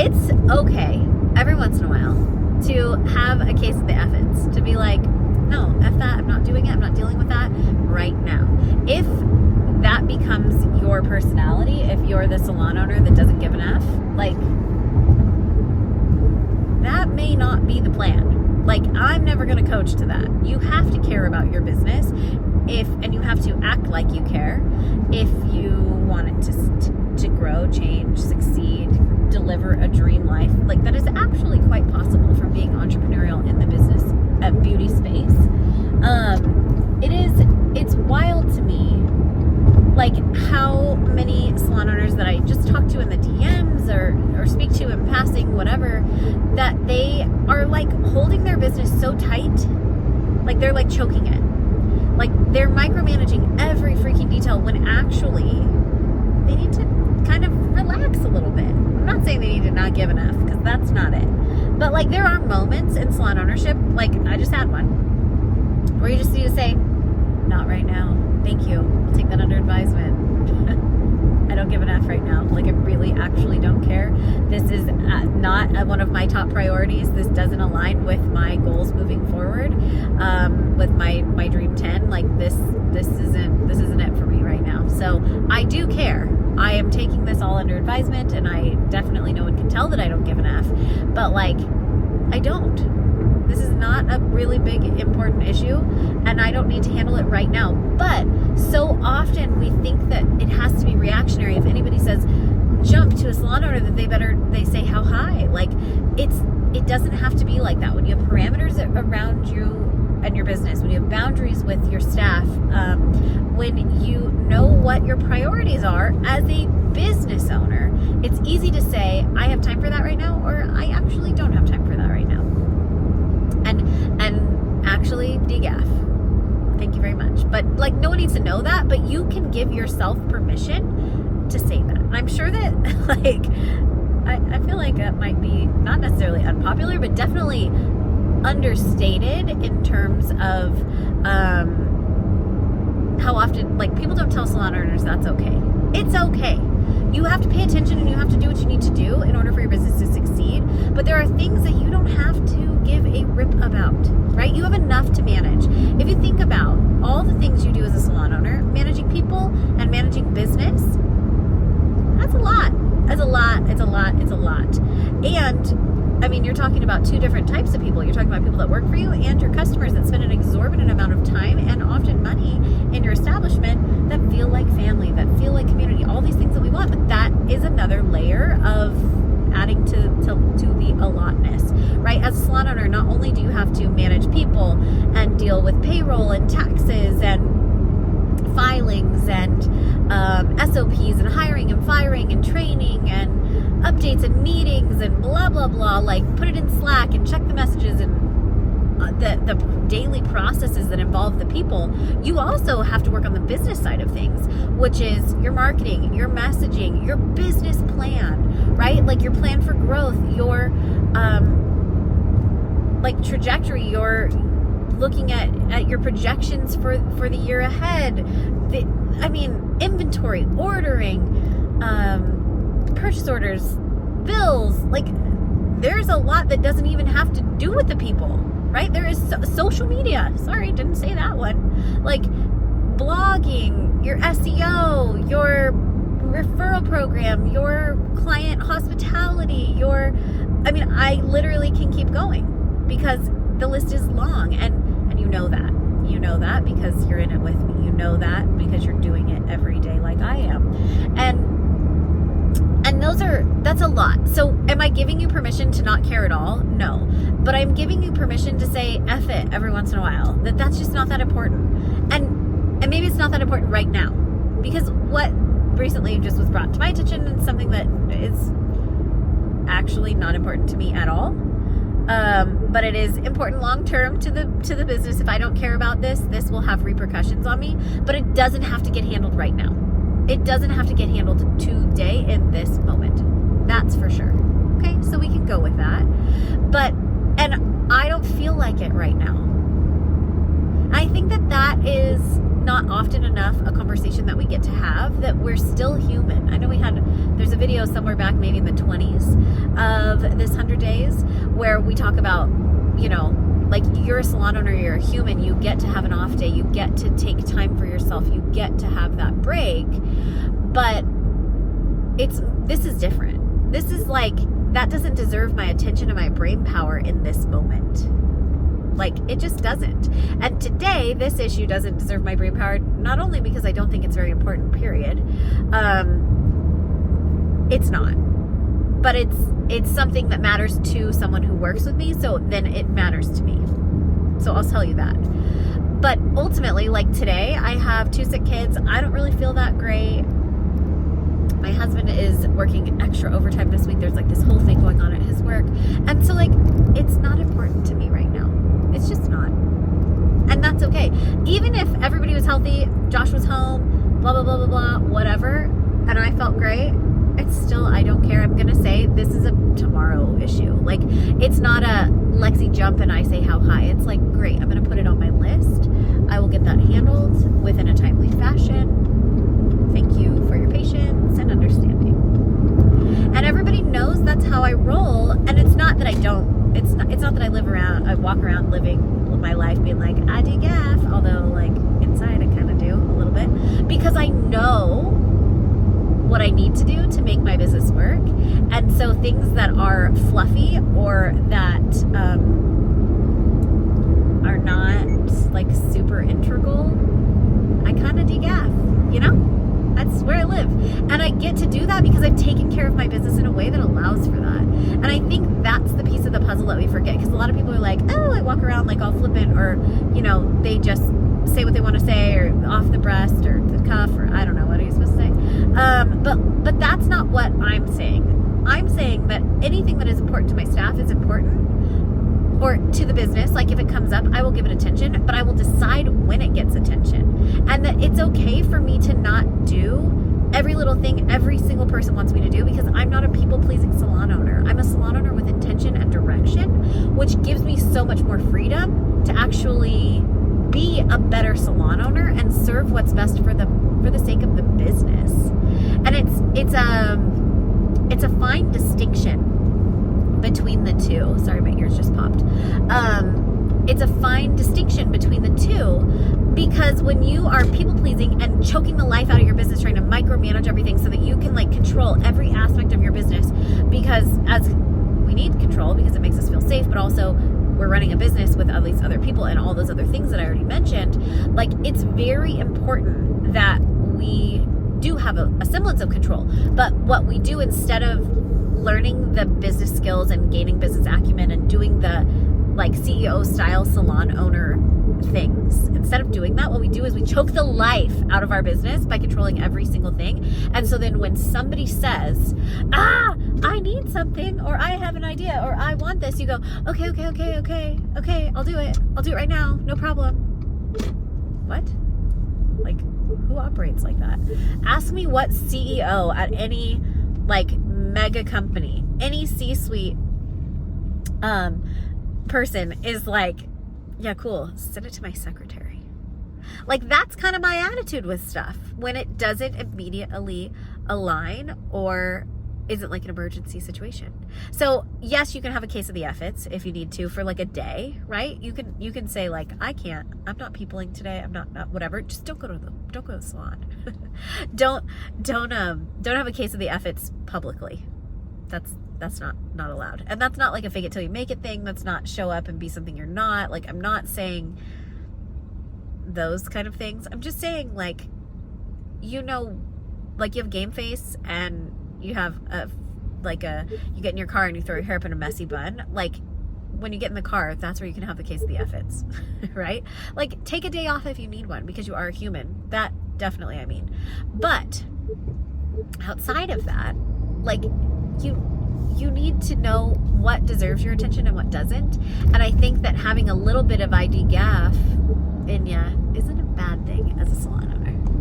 it's okay every once in a while to have a case of the EFF IT'S, to be like, no, F that, I'm not doing it, I'm not dealing with that right now. If that becomes your personality, if you're the salon owner that doesn't give an F, like, that may not be the plan. Like, I'm never going to coach to that. You have to care about your business, and you have to act like you care if you want it to grow, change, succeed, deliver a dream life. Like, that is actually quite possible from being entrepreneurial in the business beauty space. It's wild to me, like, how many salon owners that I just talk to in the DMs or speak to in passing, whatever, that they are like holding their business so tight, like they're like choking it. Like, they're micromanaging every freaking detail when actually they need to kind of relax a little bit. I'm not saying they need to not give enough, because that's not it. But like, there are moments in salon ownership, like I just had one, where you just need to say, not right now. Thank you. I'll take that under advisement. I don't give an F right now. Like, I really actually don't care. This is not one of my top priorities. This doesn't align with my goals moving forward, with my dream 10. Like, this isn't it for me right now. So I do care. I am taking this all under advisement, and I definitely, no one can tell that I don't give an F, but like, I don't. This is not a really big, important issue, and I don't need to handle it right now. But so often we think that it has to be reactionary. If anybody says jump to a salon owner, that they say how high. Like, it doesn't have to be like that. When you have parameters around you and your business, when you have boundaries with your staff, when you know what your priorities are as a business owner, it's easy to say, I have time for that right now, or I actually don't have time for that right now. And actually, DGAF. Thank you very much. But like, no one needs to know that, but you can give yourself permission to say that. And I'm sure that, like, I feel like that might be not necessarily unpopular, but definitely understated in terms of how often, like, people don't tell salon owners that's okay. It's okay. You have to pay attention, and you have to do what you need to do in order for your business to succeed. But there are things that you don't have to give a rip about, right? You have enough to manage. If you think about all the things you do as a salon owner, managing people and managing business, that's a lot. That's a lot. It's a lot. It's a lot. And I mean, you're talking about two different types of people. You're talking about people that work for you and your customers that spend an exorbitant amount of time and often money in your establishment, that feel like family, that feel like community, all these things that we want. But that is another layer of adding to the allotness, right? As a salon owner, not only do you have to manage people and deal with payroll and taxes and filings and SOPs and hiring and firing and training and updates and meetings and blah, blah, blah, like put it in Slack and check the messages and the daily processes that involve the people. You also have to work on the business side of things, which is your marketing, your messaging, your business plan, right? Like your plan for growth, your like trajectory, your looking at your projections for the year ahead. Inventory, ordering, purchase orders, bills. Like, there's a lot that doesn't even have to do with the people, right? There is social media. Sorry, didn't say that one. Like blogging, your SEO, your referral program, your client hospitality, I literally can keep going because the list is long, and you know that. You know that because you're in it with me. You know that because you're doing it every day like I am. And that's a lot. So am I giving you permission to not care at all? No. But I'm giving you permission to say F it every once in a while. That's just not that important. And maybe it's not that important right now. Because what recently just was brought to my attention and something that is actually not important to me at all. But it is important long term to the business. If I don't care about this will have repercussions on me. But it doesn't have to get handled right now. It doesn't have to get handled today in this moment. That's for sure. Okay, so we can go with that. And I don't feel like it right now. I think that is not often enough a conversation that we get to have, that we're still human. I know there's a video somewhere back, maybe in the 20s, of this 100 days, where we talk about, you know, like, you're a salon owner, you're a human, you get to have an off day, you get to take time for yourself, you get to have that break. But this is different. This is like, that doesn't deserve my attention and my brain power in this moment. Like, it just doesn't. And today, this issue doesn't deserve my brain power, not only because I don't think it's very important, period. It's not. But it's something that matters to someone who works with me, so then it matters to me. So I'll tell you that. But ultimately, like today, I have 2 sick kids. I don't really feel that great. My husband is working extra overtime this week. There's like this whole thing going on at his work. And so, like, it's not important to me right now. It's just not. And that's okay. Even if everybody was healthy, Josh was home, blah, blah, blah, blah, blah, whatever, and I felt great, it's still, I don't care. I'm going to say this is a tomorrow issue. Like, it's not a Lexi jump and I say how high. It's like, great, I'm going to put it on my list. I will get that handled within a timely fashion. Thank you for your patience and understanding. And everybody knows that's how I roll. And it's not that I don't, it's not that I walk around living my life being like, I do gaff. Although, like, inside I kind of do a little bit. Because I know what I need to do to make my business work. And so things that are fluffy or that are not like super integral, I kind of degaff, you know? That's where I live. And I get to do that because I've taken care of my business in a way that allows for that. And I think that's the piece of the puzzle that we forget, because a lot of people are like, oh, I walk around like all flippant, or, you know, they just say what they want to say, or off the breast or the cuff, or I don't know, what are you supposed to say? But that's not what I'm saying. I'm saying that anything that is important to my staff is important, or to the business. Like, if it comes up, I will give it attention, but I will decide when it gets attention. And that it's okay for me to not do every little thing every single person wants me to do, because I'm not a people-pleasing salon owner. I'm a salon owner with intention and direction, which gives me so much more freedom to actually be a better salon owner and serve what's best for the sake of the business. And it's a fine distinction between the two. Sorry, my ears just popped. It's a fine distinction between the two, because when you are people pleasing and choking the life out of your business, trying to micromanage everything so that you can like control every aspect of your business, because as we need control because it makes us feel safe, but also we're running a business with all these other people and all those other things that I already mentioned, like, it's very important that we do have a semblance of control. But what we do, instead of learning the business skills and gaining business acumen and doing the like CEO style salon owner things, instead of doing that, what we do is we choke the life out of our business by controlling every single thing. And so then when somebody says, I need something, or I have an idea, or I want this, you go, okay, I'll do it right now, no problem. What? Like, who operates like that? Ask me what CEO at any like mega company, any C-suite person is like, yeah, cool, send it to my secretary. Like, that's kind of my attitude with stuff when it doesn't immediately align or isn't like an emergency situation. So yes, you can have a case of the EFF IT'S if you need to for like a day, right? You can say like, I'm not peopling today. I'm not whatever. Just don't go to the salon. don't have a case of the EFF IT'S publicly. That's not allowed. And that's not like a fake it till you make it thing. That's not show up and be something you're not. Like, I'm not saying those kind of things. I'm just saying, like, you know, like, you have game face and you have you get in your car and you throw your hair up in a messy bun. Like, when you get in the car, that's where you can have the case of the EFF IT'S, right? Like, take a day off if you need one, because you are a human. That definitely, I mean. But outside of that, like, you need to know what deserves your attention and what doesn't. And I think that having a little bit of ID gaff in ya isn't a bad thing as a salon owner.